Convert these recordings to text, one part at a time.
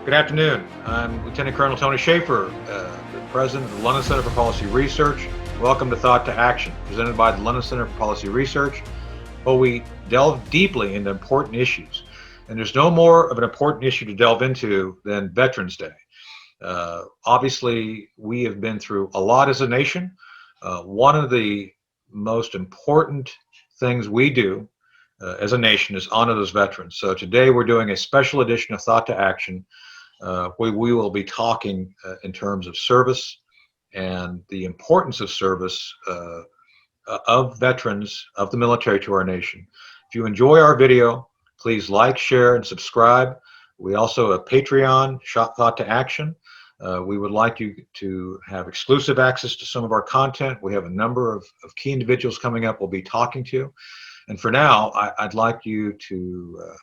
Good afternoon. I'm Lieutenant Colonel Tony Shaffer, the President of the London Center for Policy Research. Welcome to Thought to Action, presented by the London Center for Policy Research, where we delve deeply into important issues. And there's no more of an important issue to delve into than Veterans Day. Obviously, we have been through a lot as a nation. One of the most important things we do as a nation is honor those veterans. So today we're doing a special edition of Thought to Action, where we will be talking in terms of service and the importance of service of veterans of the military to our nation. If you enjoy our video, please like, share, and subscribe. We also have Patreon, Thought to Action. We would like you to have exclusive access to some of our content. We have a number of key individuals coming up we'll be talking to. And for now, I'd like you to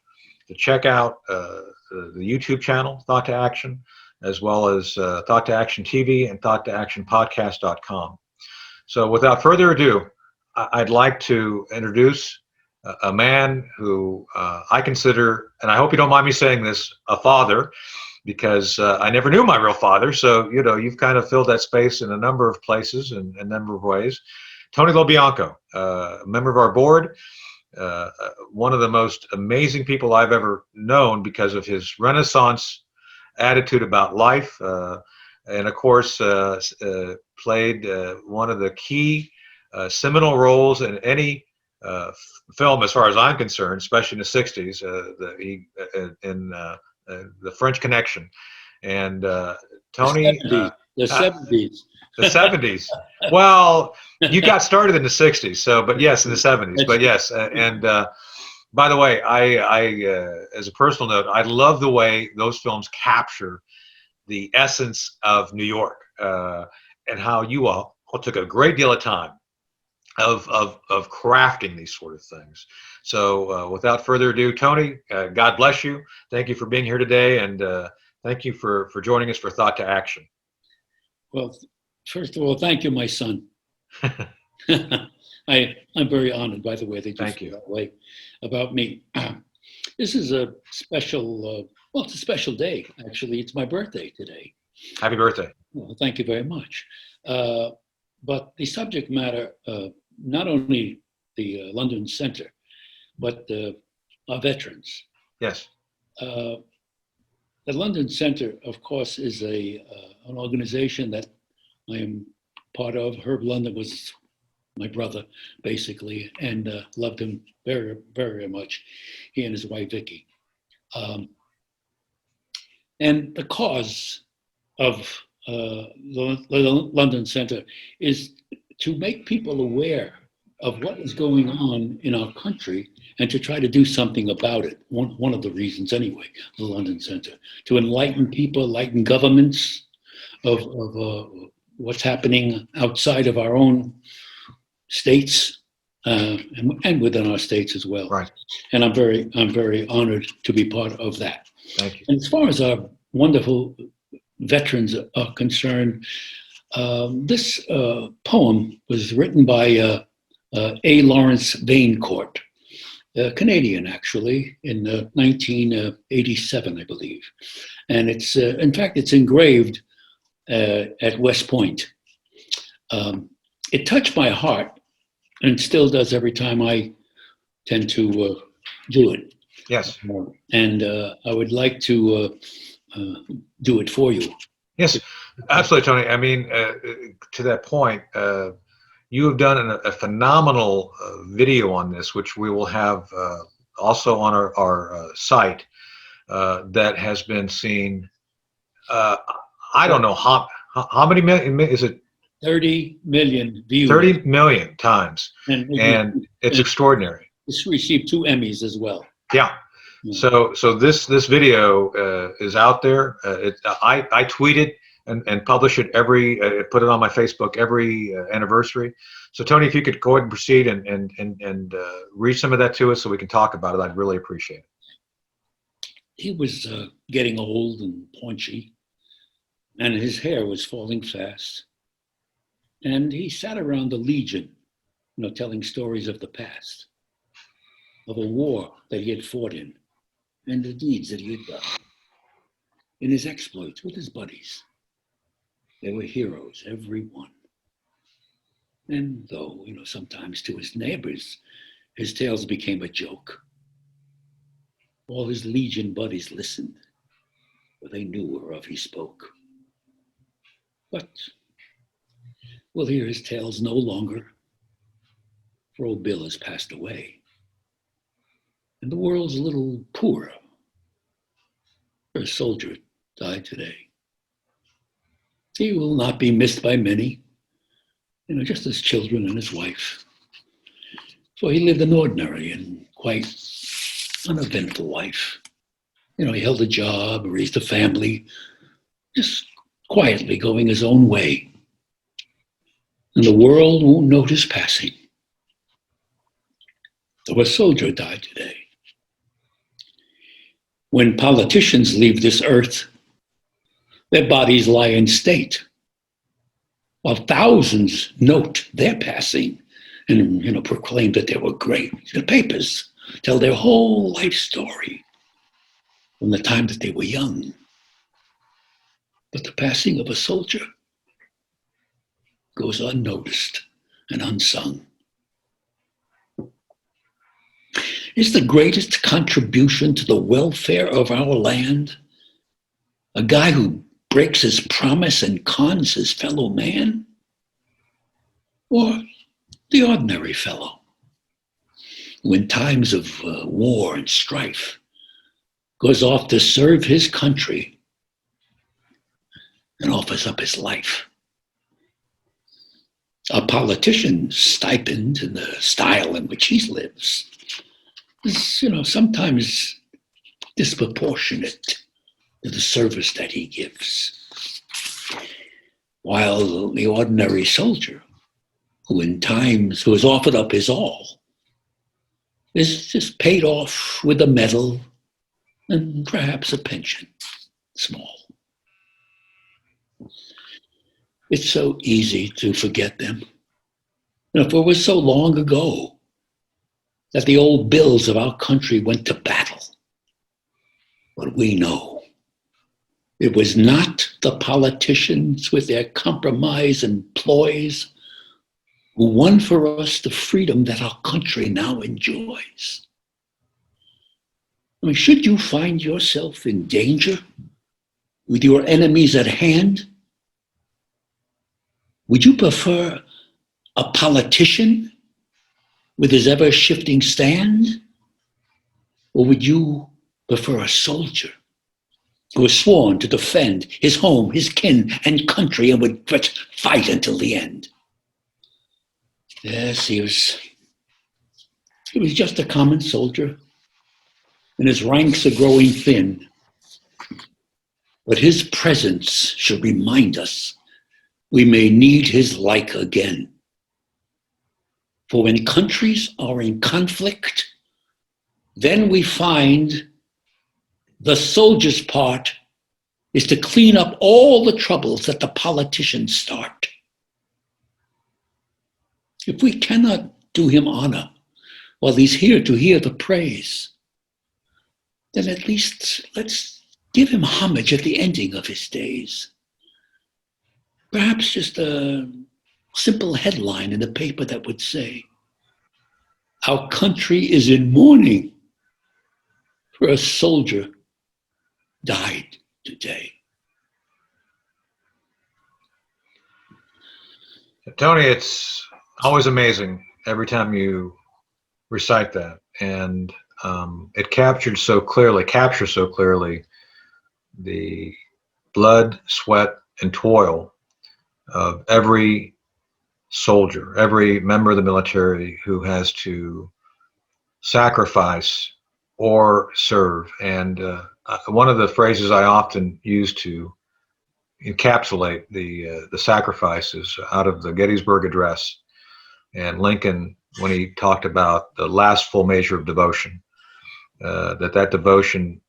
check out the YouTube channel, Thought to Action, as well as Thought to Action TV and Thought to Action Podcast.com. So without further ado, I'd like to introduce a man who I consider, and I hope you don't mind me saying this, a father, because I never knew my real father. So, you know, you've kind of filled that space in a number of places and a number of ways. Tony LoBianco, a member of our board, one of the most amazing people I've ever known because of his Renaissance attitude about life, and of course played one of the key seminal roles in any film, as far as I'm concerned, especially in the 60s, in The French Connection. And Tony, the 70s. The 70s. Well, you got started in the 60s, so, but yes, in the 70s. But yes, and by the way, I as a personal note, I love the way those films capture the essence of New York, and how you all took a great deal of time of crafting these sort of things. So without further ado, Tony, God bless you. Thank you for being here today, and thank you for joining us for Thought to Action. Well, first of all, thank you, my son. I'm very honored, by the way, that you feel that way about me. This is a special, well, it's a special day, actually. It's my birthday today. Happy birthday. Well, thank you very much. But the subject matter, not only the London Center, but our veterans. Yes. The London Center, of course, is an organization that I am part of. Herb London was my brother, basically, and loved him very, very much, he and his wife, Vicky. And the cause of the London Center is to make people aware of what is going on in our country and to try to do something about it. One of the reasons, anyway, the London Center, to enlighten people, enlighten governments of what's happening outside of our own states and within our states as well. Right. And I'm very honored to be part of that. Thank you. And as far as our wonderful veterans are concerned, this poem was written by A. Lawrence Vanecourt, a Canadian, actually, in 1987, I believe. And it's, in fact, it's engraved at West Point. It touched my heart, and still does every time I tend to do it. Yes. And I would like to do it for you. Yes, absolutely, Tony. I mean, to that point, you have done a phenomenal video on this, which we will have also on our site, that has been seen. I don't know how many million is it? 30 million views. 30 million times, and it's extraordinary. It's received 2 Emmys as well. Yeah. So this video is out there. I tweet it and publish it put it on my Facebook every anniversary. So Tony, if you could go ahead and proceed and read some of that to us so we can talk about it, I'd really appreciate it. He was getting old and paunchy, and his hair was falling fast. And he sat around the Legion, telling stories of the past, of a war that he had fought in, and the deeds that he had done. in his exploits with his buddies. They were heroes, every one. And though, sometimes to his neighbors, his tales became a joke, all his legion buddies listened, for they knew whereof he spoke. But we'll hear his tales no longer, for old Bill has passed away, and the world's a little poorer, for a soldier died today. He will not be missed by many, just his children and his wife, for he lived an ordinary and quite uneventful life. He held a job, raised a family, just quietly going his own way. And the world won't note his passing. Though a soldier died today. When politicians leave this earth, their bodies lie in state, while thousands note their passing and proclaim that they were great. The papers tell their whole life story from the time that they were young. But the passing of a soldier goes unnoticed and unsung. Is the greatest contribution to the welfare of our land a guy who breaks his promise and cons his fellow man? Or the ordinary fellow who in times of war and strife goes off to serve his country and offers up his life? A politician's stipend and the style in which he lives is, sometimes disproportionate to the service that he gives. While the ordinary soldier, who has offered up his all, is just paid off with a medal and perhaps a pension, small. It's so easy to forget them. For it was so long ago that the old bills of our country went to battle. But we know it was not the politicians with their compromise and ploys who won for us the freedom that our country now enjoys. Should you find yourself in danger with your enemies at hand, would you prefer a politician with his ever-shifting stand? Or would you prefer a soldier who was sworn to defend his home, his kin, and country and would fight until the end? Yes, he was just a common soldier, and his ranks are growing thin. But his presence should remind us we may need his like again. For when countries are in conflict, then we find the soldier's part is to clean up all the troubles that the politicians start. If we cannot do him honor while he's here to hear the praise, then at least let's give him homage at the ending of his days. Perhaps just a simple headline in the paper that would say, "Our country is in mourning for a soldier died today." Tony, it's always amazing every time you recite that, and it captures so clearly the blood, sweat, and toil of every soldier, every member of the military who has to sacrifice or serve. And one of the phrases I often use to encapsulate the sacrifices out of the Gettysburg Address and Lincoln, when he talked about the last full measure of devotion, that devotion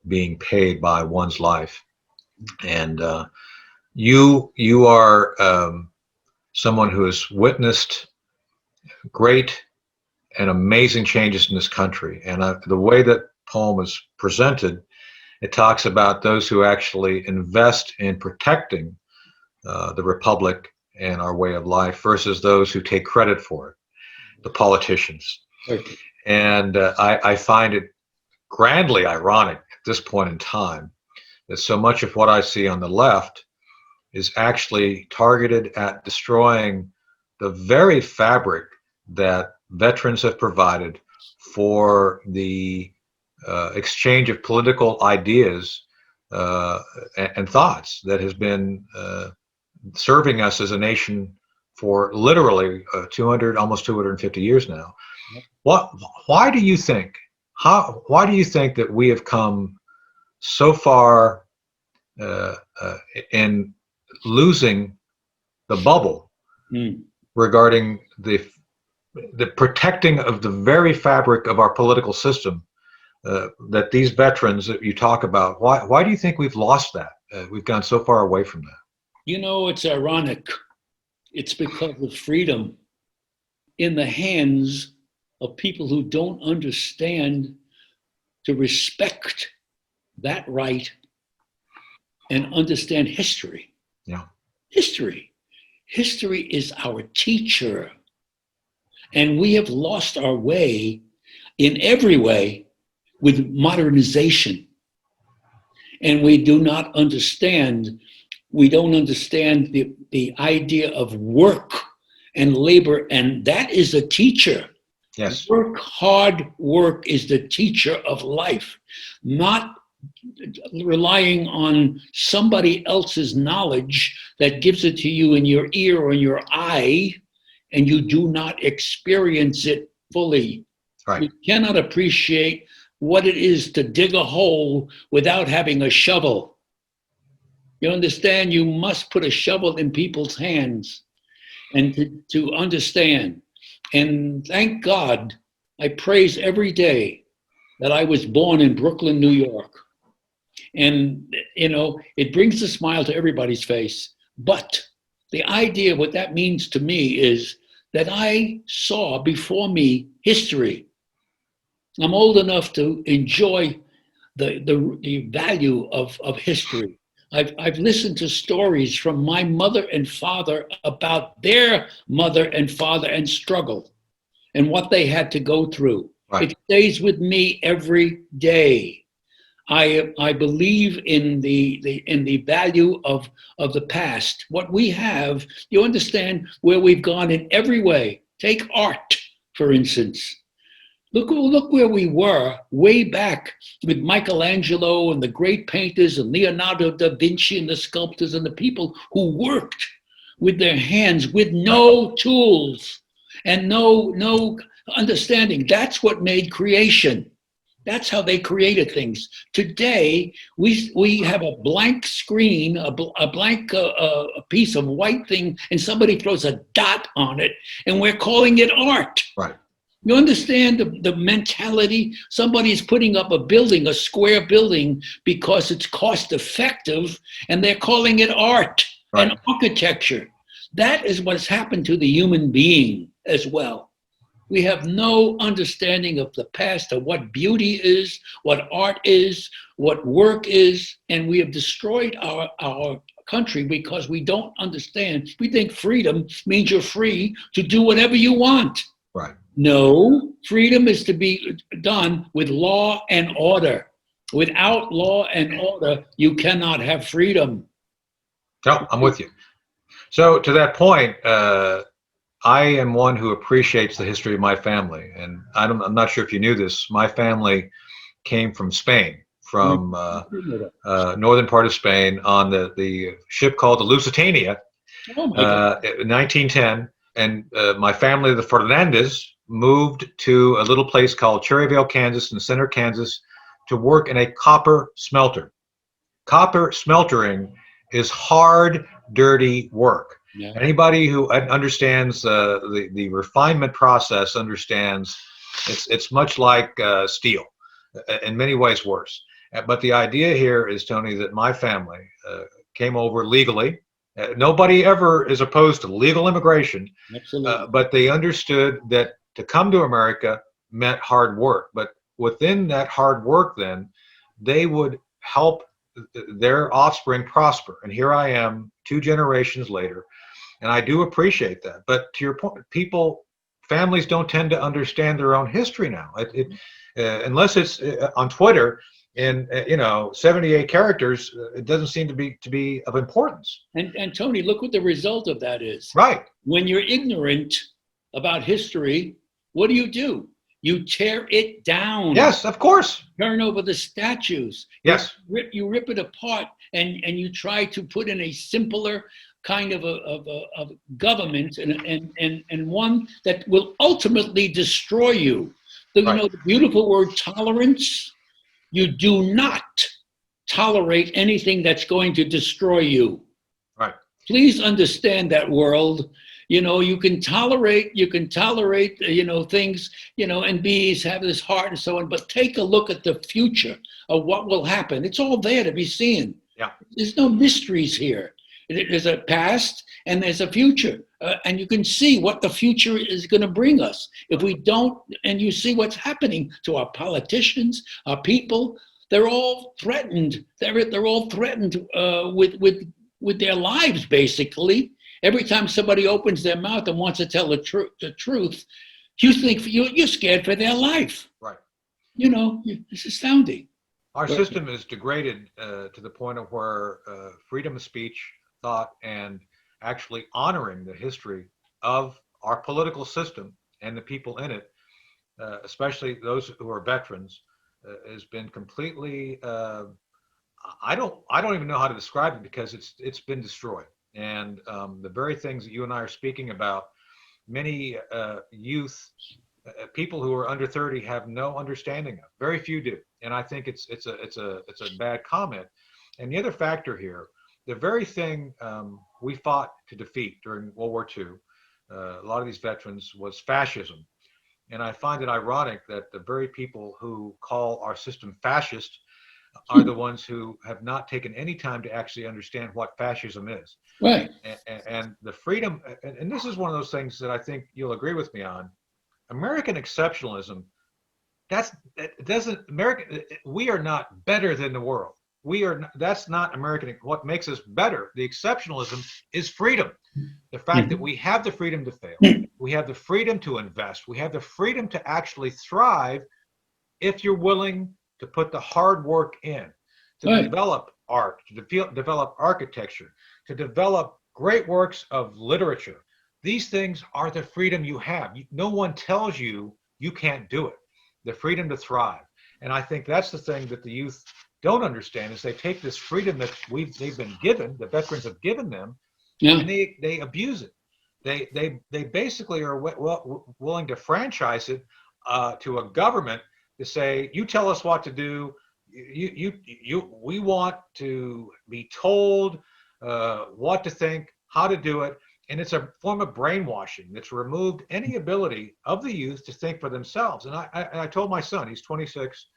being paid by one's life. And you are someone who has witnessed great and amazing changes in this country. And the way that poem is presented it talks about those who actually invest in protecting the republic and our way of life versus those who take credit for it, the politicians. Perfect. And I find it grandly ironic at this point in time that so much of what I see on the left is actually targeted at destroying the very fabric that veterans have provided for the exchange of political ideas and thoughts that has been serving us as a nation for literally 200, almost 250 years now. Why do you think, why do you think that we have come so far in losing the bubble regarding the protecting of the very fabric of our political system that these veterans that you talk about, why do you think we've lost that? We've gone so far away from that. You know, it's ironic. It's because of freedom in the hands of people who don't understand to respect that right and understand history. Yeah. History. History is our teacher. And we have lost our way in every way with modernization. And we do not understand, we don't understand the idea of work and labor, and that is a teacher. Yes. Hard work is the teacher of life, not relying on somebody else's knowledge that gives it to you in your ear or in your eye, and you do not experience it fully. Right. You cannot appreciate what it is to dig a hole without having a shovel. You understand? You must put a shovel in people's hands and to understand. And thank God, I praise every day that I was born in Brooklyn, New York. And, you know, it brings a smile to everybody's face. But the idea, what that means to me is that I saw before me history. I'm old enough to enjoy the value of history. I've listened to stories from my mother and father about their mother and father and struggle and what they had to go through. Right. It stays with me every day. I believe in the value of the past. What we have, you understand where we've gone in every way. Take art, for instance. Look where we were way back with Michelangelo and the great painters and Leonardo da Vinci and the sculptors and the people who worked with their hands with no tools and no understanding. That's what made creation. That's how they created things. Today, we have a blank screen, a blank piece of white thing, and somebody throws a dot on it, and we're calling it art. Right. You understand the mentality? Somebody's putting up a building, a square building, because it's cost effective, and they're calling it art and architecture. That is what's happened to the human being as well. We have no understanding of the past, of what beauty is, what art is, what work is, and we have destroyed our country because we don't understand. We think freedom means you're free to do whatever you want. Right. No, freedom is to be done with law and order. Without law and order, you cannot have freedom. No, I'm with you. So to that point, I am one who appreciates the history of my family. And I'm not sure if you knew this. My family came from Spain, from northern part of Spain on the ship called the Lusitania in 1910. And my family, the Fernandez, moved to a little place called Cherryvale, Kansas, in center Kansas, to work in a copper smelter. Copper smeltering is hard, dirty work. Yeah. Anybody who understands the refinement process understands it's much like steel, in many ways worse. But the idea here is, Tony, that my family came over legally. Nobody ever is opposed to legal immigration, but they understood that to come to America meant hard work. But within that hard work, then, they would help their offspring prosper. And here I am 2 generations later, and I do appreciate that. But to your point, families don't tend to understand their own history now. Unless it's on Twitter in 78 characters, it doesn't seem to be of importance. And Tony, look what the result of that is. Right. When you're ignorant about history, what do? You tear it down. Yes, of course. Turn over the statues. Yes. You rip it apart, and you try to put in a simpler kind of a government and one that will ultimately destroy you. So, right. You know the beautiful word tolerance? You do not tolerate anything that's going to destroy you. Right. Please understand that, world. You can tolerate, things, and bees have this heart and so on, but take a look at the future of what will happen. It's all there to be seen. Yeah. There's no mysteries here. There's a past and there's a future. And you can see what the future is going to bring us. If we don't, and you see what's happening to our politicians, our people, they're all threatened. They're all threatened with their lives, basically. Every time somebody opens their mouth and wants to tell the truth, you think you're scared for their life. Right. It's astounding. Our system is degraded to the point of where freedom of speech, thought, and actually honoring the history of our political system and the people in it, especially those who are veterans, has been completely. I don't even know how to describe it because it's been destroyed. And the very things that you and I are speaking about, many youth, people who are under 30 have no understanding of. Very few do, and I think it's a bad comment. And the other factor here, the very thing we fought to defeat during World War II, a lot of these veterans, was fascism. And I find it ironic that the very people who call our system fascist are the ones who have not taken any time to actually understand what fascism is. Right. And the freedom, and this is one of those things that I think you'll agree with me on. American exceptionalism, we are not better than the world. That's not American. What makes us better, the exceptionalism, is freedom. The fact that we have the freedom to fail, we have the freedom to invest, we have the freedom to actually thrive if you're willing to put the hard work in, to develop art, to develop architecture, to develop great works of literature. These things are the freedom you have. No one tells you you can't do it. The freedom to thrive. And I think that's the thing that the youth don't understand, is they take this freedom that they've been given, the veterans have given them, and they abuse it. They basically are willing to franchise it to a government to say, you tell us what to do. We want to be told what to think, how to do it. And it's a form of brainwashing that's removed any ability of the youth to think for themselves. And I told my son, he's 26,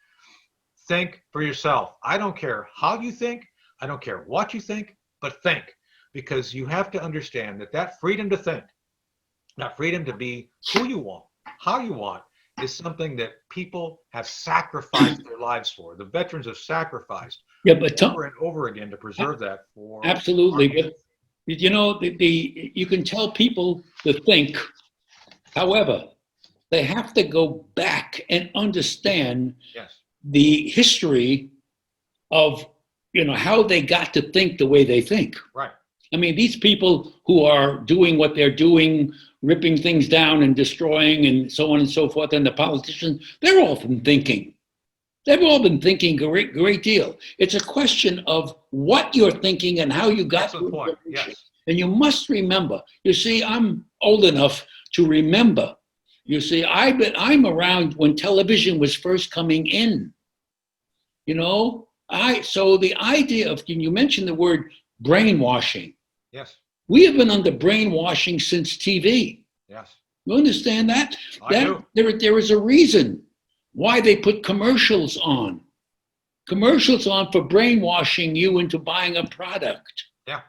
think for yourself. I don't care how you think. I don't care what you think, but think. Because you have to understand that freedom to think, that freedom to be who you want, how you want, is something that people have sacrificed their lives for. The veterans have sacrificed over and over again to preserve that for. Absolutely. But you can tell people to think. However, they have to go back and understand the history of how they got to think the way they think. Right. I mean, these people who are doing what they're doing, ripping things down and destroying and so on and so forth, and the politicians, they're all been thinking. They've all been thinking a great deal. It's a question of what you're thinking and how you got to the point. Yes. And you must remember, you see, I'm old enough to remember. You see, I'm around when television was first coming in. So the idea of, you mentioned the word brainwashing. Yes. We have been under brainwashing since TV. Yes. You understand that? I do. There is a reason why they put commercials on. Commercials on for brainwashing you into buying a product. Yeah.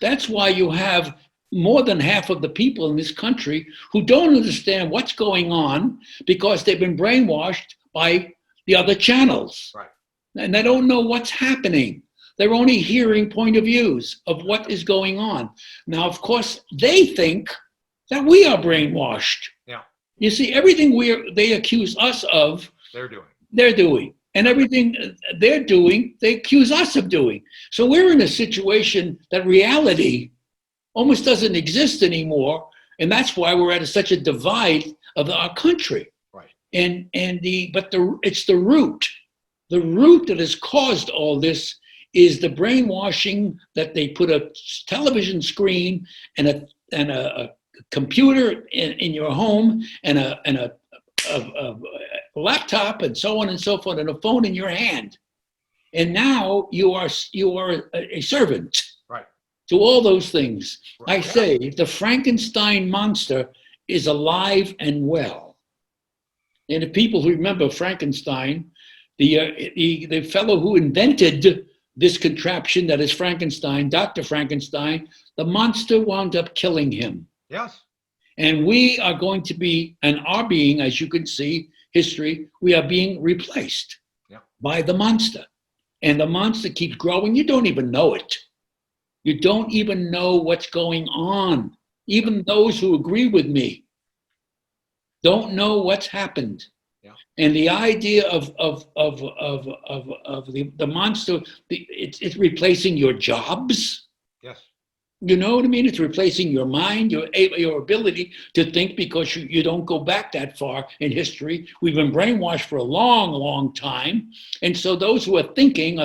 That's why you have more than half of the people in this country who don't understand what's going on because they've been brainwashed by the other channels. Right. and they don't know what's happening. They're only hearing point of views of what is going on. Now, of course, they think that we are brainwashed. Yeah. You see, everything they accuse us of, they're doing. And everything they're doing, they accuse us of doing. So we're in a situation that reality almost doesn't exist anymore. And that's why we're at such a divide of our country. Right. It's the root. The root that has caused all this is the brainwashing that they put a television screen and a computer in your home and a laptop and so on and so forth and a phone in your hand. And now you are a servant, right, to all those things. Right. I say the Frankenstein monster is alive and well. And the people who remember Frankenstein, the fellow who invented this contraption that is Frankenstein, Dr. Frankenstein, the monster wound up killing him. Yes. And we are going to be, and are being, as you can see, history, we are being replaced by the monster. And the monster keeps growing. You don't even know it. You don't even know what's going on. Even those who agree with me don't know what's happened. Yeah. And the idea of the monster, it's replacing your jobs. Yes. You know what I mean? It's replacing your mind, your ability to think, because you don't go back that far in history. We've been brainwashed for a long, long time. And so those who are thinking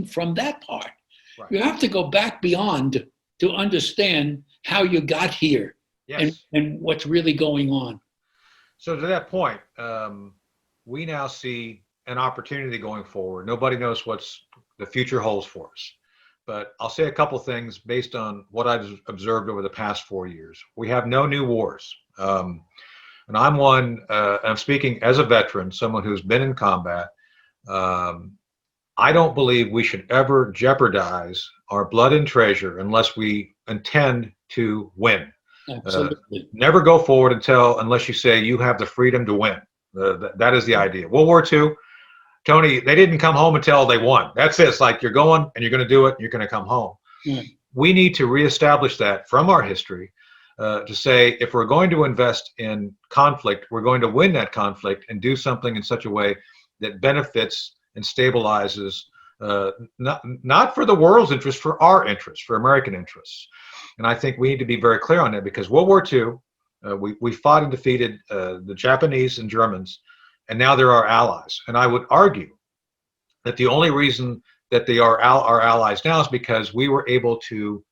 from that part. Right. You have to go back beyond to understand how you got here. Yes. and what's really going on. So to that point, we now see an opportunity going forward. Nobody knows what's the future holds for us. But I'll say a couple things based on what I've observed over the past 4 years. We have no new wars. And I'm speaking as a veteran, someone who's been in combat. I don't believe we should ever jeopardize our blood and treasure unless we intend to win. Absolutely. Never go forward unless you say you have the freedom to win. That is the idea. World War II, Tony, they didn't come home until they won. That's it. It's like you're going and you're going to do it and you're going to come home. Mm. We need to reestablish that from our history to say if we're going to invest in conflict, we're going to win that conflict and do something in such a way that benefits and stabilizes, not for the world's interest, for our interest, for American interests. And I think we need to be very clear on that, because World War II, we fought and defeated the Japanese and Germans, and now they're our allies. And I would argue that the only reason that they are our allies now is because we were able to,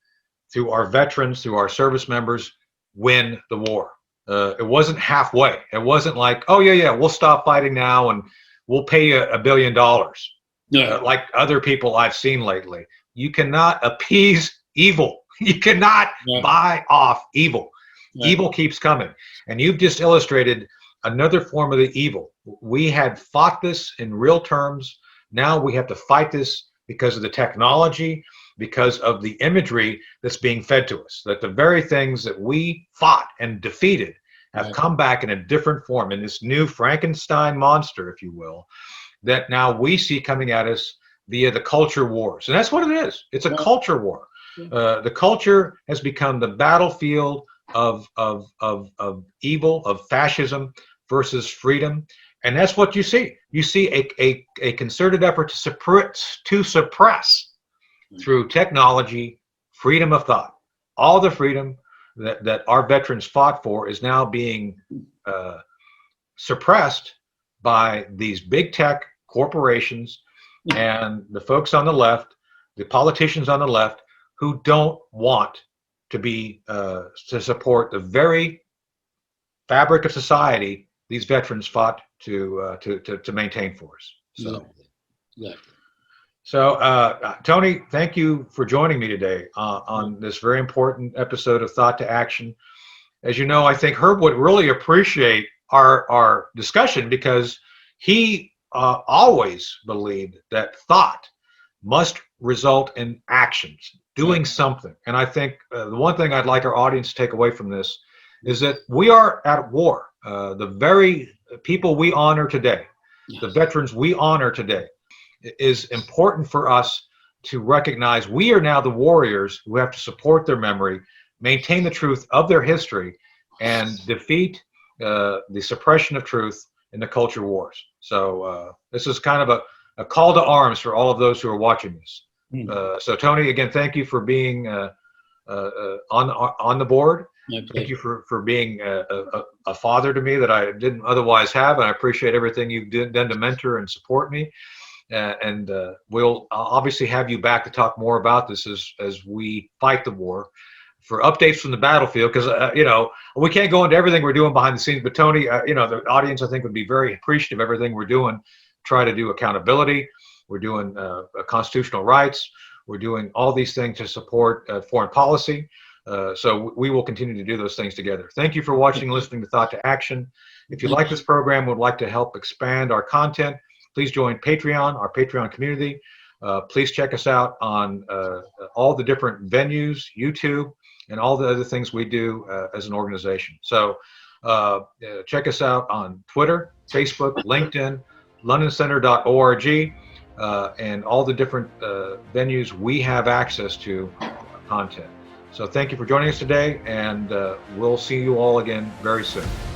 through our veterans, through our service members, win the war. It wasn't halfway. It wasn't like, oh yeah, we'll stop fighting now and we'll pay you $1 billion. No. Like other people I've seen lately. You cannot appease evil. You cannot buy off evil. Evil keeps coming. And you've just illustrated another form of the evil. We had fought this in real terms. Now we have to fight this because of the technology, because of the imagery that's being fed to us. That the very things that we fought and defeated have come back in a different form, in this new Frankenstein monster, if you will, that now we see coming at us via the culture wars. And that's what it is. It's a culture war. The culture has become the battlefield of evil, of fascism versus freedom. And that's what you see. You see a concerted effort to suppress through technology, freedom of thought. All the freedom that our veterans fought for is now being suppressed by these big tech corporations and the folks on the left, the politicians on the left, who don't want to be to support the very fabric of society these veterans fought to maintain for us. So, Tony, thank you for joining me today on this very important episode of Thought to Action. As you know, I think Herb would really appreciate our discussion, because he always believed that thought must result in actions, doing something. And I think the one thing I'd like our audience to take away from this is that we are at war. The very people we honor today, the veterans we honor today, is important for us to recognize we are now the warriors who have to support their memory, maintain the truth of their history, and defeat the suppression of truth in the culture wars. So this is kind of a call to arms for all of those who are watching this. So Tony, again, thank you for being on the board. Thank you for being a father to me that I didn't otherwise have, and I appreciate everything you've done to mentor and support me. And we'll obviously have you back to talk more about this as we fight the war. For updates from the battlefield, because you know, we can't go into everything we're doing behind the scenes, but Tony, you know, the audience I think would be very appreciative of everything we're doing. Try to do accountability. We're doing constitutional rights. We're doing all these things to support foreign policy. So we will continue to do those things together. Thank you for watching and listening to Thought to Action. If you like this program, would like to help expand our content, please join Patreon, our Patreon community. Please check us out on all the different venues, YouTube, and all the other things we do as an organization. So check us out on Twitter, Facebook, LinkedIn, londoncenter.org, and all the different venues we have access to content. So thank you for joining us today, and we'll see you all again very soon.